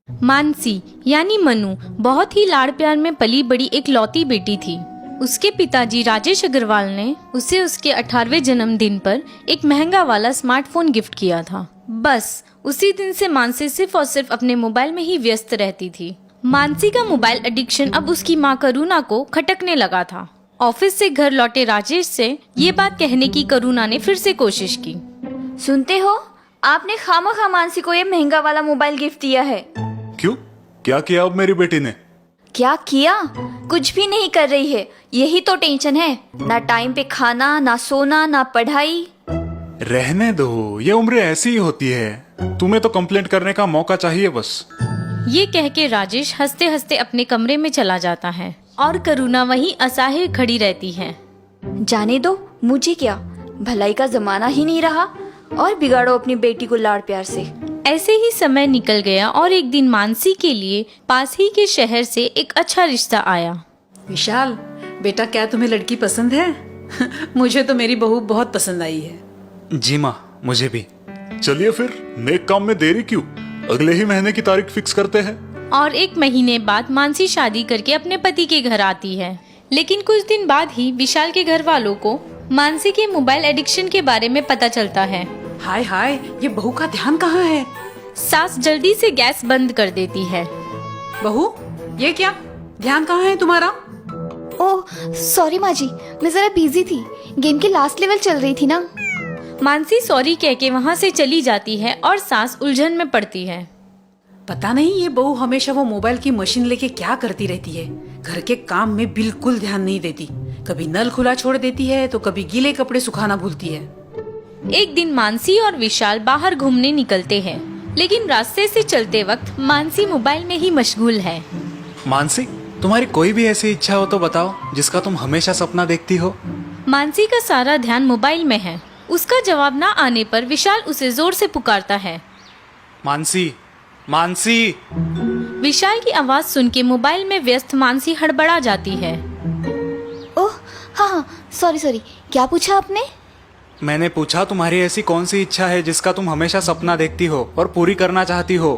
मानसी यानी मनु बहुत ही लाड़ प्यार में पली बड़ी एक लौती बेटी थी। उसके पिताजी राजेश अग्रवाल ने उसे उसके 18वें जन्मदिन पर एक महंगा वाला स्मार्टफोन गिफ्ट किया था। बस उसी दिन से मानसी सिर्फ और सिर्फ अपने मोबाइल में ही व्यस्त रहती थी। मानसी का मोबाइल एडिक्शन अब उसकी माँ करुणा को खटकने लगा था। ऑफिस से घर लौटे राजेश से ये बात कहने की करुणा ने फिर से कोशिश की। सुनते हो, आपने खामखा मानसी को ये महंगा वाला मोबाइल गिफ्ट दिया है। क्यों? क्या किया अब मेरी बेटी ने? क्या किया? कुछ भी नहीं कर रही है, यही तो टेंशन है। ना टाइम पे खाना, ना सोना, ना पढ़ाई। रहने दो, ये उम्र ऐसी ही होती है। तुम्हें तो कंप्लेंट करने का मौका चाहिए बस। ये कह के राजेश हंसते हंसते अपने कमरे में चला जाता है और करुणा वहीं असहाय खड़ी रहती है। जाने दो, मुझे क्या, भलाई का जमाना ही नहीं रहा और बिगाड़ो अपनी बेटी को लाड़ प्यार से। ऐसे ही समय निकल गया और एक दिन मानसी के लिए पास ही के शहर से एक अच्छा रिश्ता आया। विशाल बेटा, क्या तुम्हें लड़की पसंद है? मुझे तो मेरी बहू बहुत पसंद आई है। जी माँ, मुझे भी। चलिए फिर, नेक काम में देरी क्यों, अगले ही महीने की तारीख फिक्स करते हैं। और एक महीने बाद मानसी शादी करके अपने पति के घर आती है। लेकिन कुछ दिन बाद ही विशाल के घर वालों को मानसी के मोबाइल एडिक्शन के बारे में पता चलता है। हाय हाय, ये बहू का ध्यान कहाँ है? सास जल्दी से गैस बंद कर देती है। बहू, ये क्या, ध्यान कहाँ है तुम्हारा? ओह सॉरी माँ जी, मैं जरा बिजी थी, गेम के लास्ट लेवल चल रही थी ना। मानसी सॉरी कह के वहाँ से चली जाती है और सास उलझन में पड़ती है। पता नहीं ये बहू हमेशा वो मोबाइल की मशीन लेके क्या करती रहती है। घर के काम में बिल्कुल ध्यान नहीं देती। कभी नल खुला छोड़ देती है तो कभी गीले कपड़े सुखाना भूलती है। एक दिन मानसी और विशाल बाहर घूमने निकलते हैं, लेकिन रास्ते से चलते वक्त मानसी मोबाइल में ही मशगूल है। मानसी, तुम्हारी कोई भी ऐसी इच्छा हो तो बताओ, जिसका तुम हमेशा सपना देखती हो। मानसी का सारा ध्यान मोबाइल में है। उसका जवाब ना आने पर विशाल उसे जोर से पुकारता है। मानसी, मानसी। विशाल की आवाज सुन के मोबाइल में व्यस्त मानसी हड़बड़ा जाती है। ओह हाँ, सॉरी, क्या पूछा आपने? मैंने पूछा तुम्हारी ऐसी कौन सी इच्छा है जिसका तुम हमेशा सपना देखती हो और पूरी करना चाहती हो।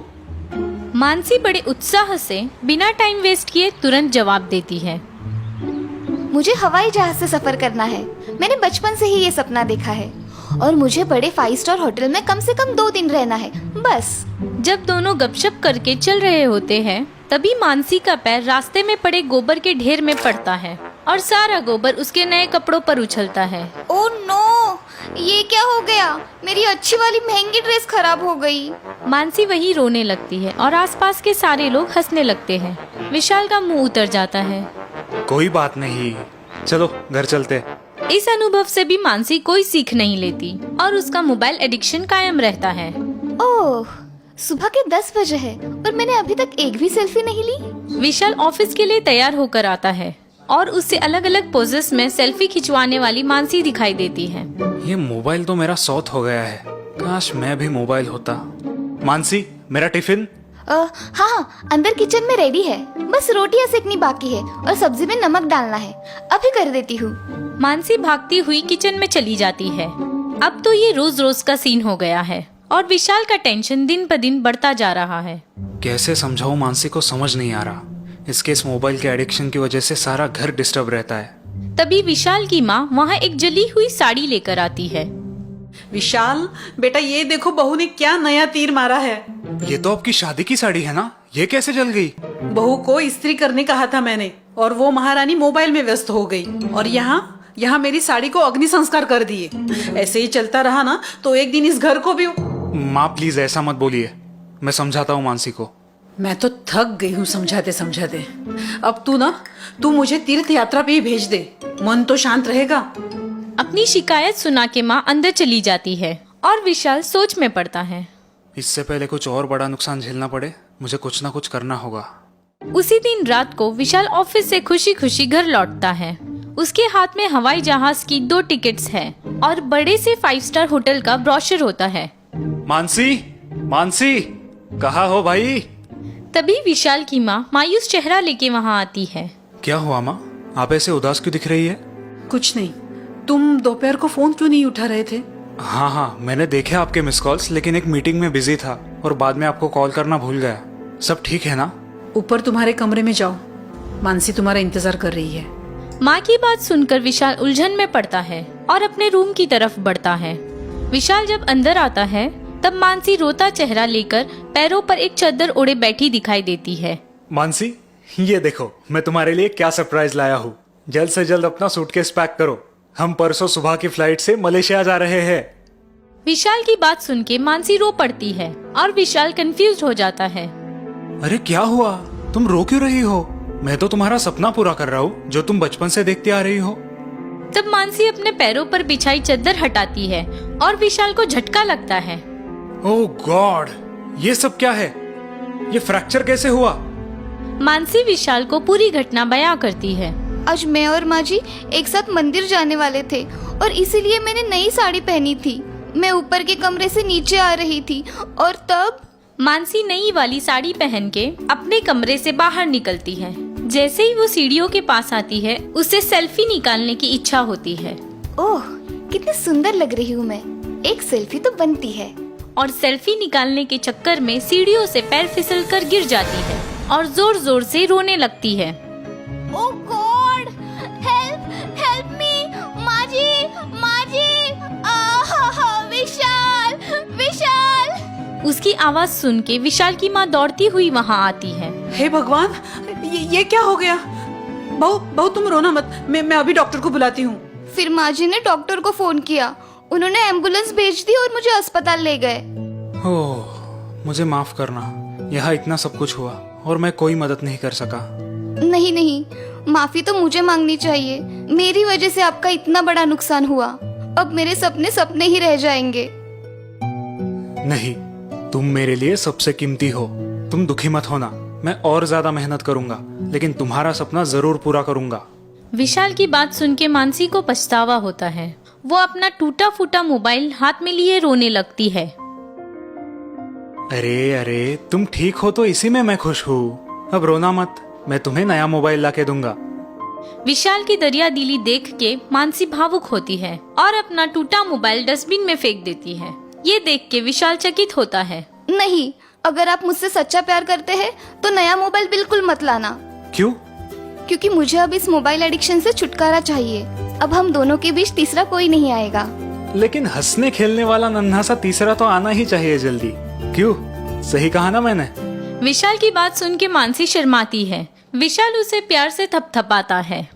मानसी बड़े उत्साह से बिना टाइम वेस्ट किए तुरंत जवाब देती है। मुझे हवाई जहाज से सफर करना है। मैंने बचपन से ही ये सपना देखा है और मुझे बड़े 5 स्टार होटल में कम से कम 2 दिन रहना है, बस। जब दोनों गपशप करके चल रहे होते हैं, तभी मानसी का पैर रास्ते में पड़े गोबर के ढेर में पड़ता है और सारा गोबर उसके नए कपड़ों पर उछलता है। ओह नो, ये क्या हो गया? मेरी अच्छी वाली महंगी ड्रेस खराब हो गई। मानसी वहीं रोने लगती है और आसपास के सारे लोग हंसने लगते हैं। विशाल का मुंह उतर जाता है। कोई बात नहीं, चलो घर चलते। इस अनुभव से भी मानसी कोई सीख नहीं लेती और उसका मोबाइल एडिक्शन कायम रहता है। ओह, सुबह के 10 बजे है और मैंने अभी तक एक भी सेल्फी नहीं ली। विशाल ऑफिस के लिए तैयार होकर आता है और उससे अलग अलग पोजेस में सेल्फी खिंचवाने वाली मानसी दिखाई देती है। ये मोबाइल तो मेरा शौक हो गया है, काश मैं भी मोबाइल होता। मानसी, मेरा टिफिन। हाँ, अंदर किचन में रेडी है, बस रोटियां सेकनी बाकी है और सब्जी में नमक डालना है, अभी कर देती हूँ। मानसी भागती हुई किचन में चली जाती है। अब तो ये रोज रोज का सीन हो गया है और विशाल का टेंशन दिन ब दिन बढ़ता जा रहा है। कैसे समझाऊं मानसी को, समझ नहीं आ रहा। इसके इस मोबाइल के एडिक्शन की वजह से सारा घर डिस्टर्ब रहता है। तभी विशाल की माँ वहाँ एक जली हुई साड़ी लेकर आती है। विशाल बेटा, ये देखो बहू ने क्या नया तीर मारा है। ये तो आपकी शादी की साड़ी है ना, ये कैसे जल गई? बहू को इस्त्री करने कहा था मैंने और वो महारानी मोबाइल में व्यस्त हो गई और यहाँ मेरी साड़ी को अग्नि संस्कार कर दिए। ऐसे ही चलता रहा ना तो एक दिन इस घर को भी। माँ प्लीज ऐसा मत बोलिए, मैं समझाता हूँ मानसी को। मैं तो थक गई हूँ समझाते समझाते। अब तू मुझे तीर्थ यात्रा पे ही भेज दे, मन तो शांत रहेगा। अपनी शिकायत सुना के माँ अंदर चली जाती है और विशाल सोच में पड़ता है। इससे पहले कुछ और बड़ा नुकसान झेलना पड़े, मुझे कुछ ना कुछ करना होगा। उसी दिन रात को विशाल ऑफिस से खुशी खुशी घर लौटता है। उसके हाथ में हवाई जहाज की 2 टिकट्स है और बड़े से 5 स्टार होटल का ब्रोशर होता है। मानसी, मानसी, कहाँ हो भाई? तभी विशाल की माँ मायूस चेहरा लेके वहाँ आती है। क्या हुआ माँ, आप ऐसे उदास क्यों दिख रही है? कुछ नहीं, तुम दोपहर को फोन क्यों नहीं उठा रहे थे? हाँ, मैंने देखे आपके मिस कॉल्स, लेकिन एक मीटिंग में बिजी था और बाद में आपको कॉल करना भूल गया। सब ठीक है ना? ऊपर तुम्हारे कमरे में जाओ, मानसी तुम्हारा इंतजार कर रही है। माँ की बात सुनकर विशाल उलझन में पड़ता है और अपने रूम की तरफ बढ़ता है। विशाल जब अंदर आता है तब मानसी रोता चेहरा लेकर पैरों पर एक चादर ओढ़े बैठी दिखाई देती है। मानसी, ये देखो मैं तुम्हारे लिए क्या सरप्राइज लाया हूँ। जल्द से जल्द अपना सूटकेस पैक करो, हम परसों सुबह की फ्लाइट से मलेशिया जा रहे हैं। विशाल की बात सुन के मानसी रो पड़ती है और विशाल कंफ्यूज हो जाता है। अरे क्या हुआ, तुम रो क्यों रही हो? मैं तो तुम्हारा सपना पूरा कर रहा हूँ जो तुम बचपन से देखती आ रही हो। तब मानसी अपने पैरों पर बिछाई चादर हटाती है और विशाल को झटका लगता है। ओह गॉड, ये सब क्या है? ये फ्रैक्चर कैसे हुआ? मानसी विशाल को पूरी घटना बयां करती है। आज मैं और माँ जी एक साथ मंदिर जाने वाले थे और इसीलिए मैंने नई साड़ी पहनी थी। मैं ऊपर के कमरे से नीचे आ रही थी और तब मानसी नई वाली साड़ी पहन के अपने कमरे से बाहर निकलती है। जैसे ही वो सीढ़ियों के पास आती है उसे सेल्फी निकालने की इच्छा होती है। ओह, कितनी सुंदर लग रही हूँ मैं, एक सेल्फी तो बनती है। और सेल्फी निकालने के चक्कर में सीढ़ियों से पैर फिसल कर गिर जाती है और जोर जोर से रोने लगती है। ओह गॉड, हेल्प हेल्प मी, माँ जी, विशाल विशाल। उसकी आवाज सुन के विशाल की माँ दौड़ती हुई वहाँ आती है। हे भगवान, ये क्या हो गया? बहू तुम रोना मत, मैं अभी डॉक्टर को बुलाती हूँ। फिर माँ जी ने डॉक्टर को फोन किया, उन्होंने एम्बुलेंस भेज दी और मुझे अस्पताल ले गए। ओह, मुझे माफ करना, यहाँ इतना सब कुछ हुआ और मैं कोई मदद नहीं कर सका। नहीं, माफी तो मुझे मांगनी चाहिए। मेरी वजह से आपका इतना बड़ा नुकसान हुआ। अब मेरे सपने सपने ही रह जाएंगे। नहीं, तुम मेरे लिए सबसे कीमती हो। तुम दुखी मत होना, मैं और ज्यादा मेहनत करूंगा, लेकिन तुम्हारा सपना जरूर पूरा करूंगा। विशाल की बात सुन के मानसी को पछतावा होता है। वो अपना टूटा फूटा मोबाइल हाथ में लिए रोने लगती है। अरे तुम ठीक हो तो इसी में मैं खुश हूँ। अब रोना मत, मैं तुम्हें नया मोबाइल लाके दूंगा। विशाल की दरिया दिली देख के मानसी भावुक होती है और अपना टूटा मोबाइल डस्टबिन में फेंक देती है। ये देख के विशाल चकित होता है। नहीं, अगर आप मुझसे सच्चा प्यार करते हैं तो नया मोबाइल बिल्कुल मत लाना। क्यों? क्योंकि मुझे अब इस मोबाइल एडिक्शन से छुटकारा चाहिए। अब हम दोनों के बीच तीसरा कोई नहीं आएगा। लेकिन हंसने खेलने वाला नन्हा सा तीसरा तो आना ही चाहिए जल्दी। क्यों, सही कहा ना मैंने? विशाल की बात सुन के मानसी शर्माती है। विशाल उसे प्यार से थपथपाता है।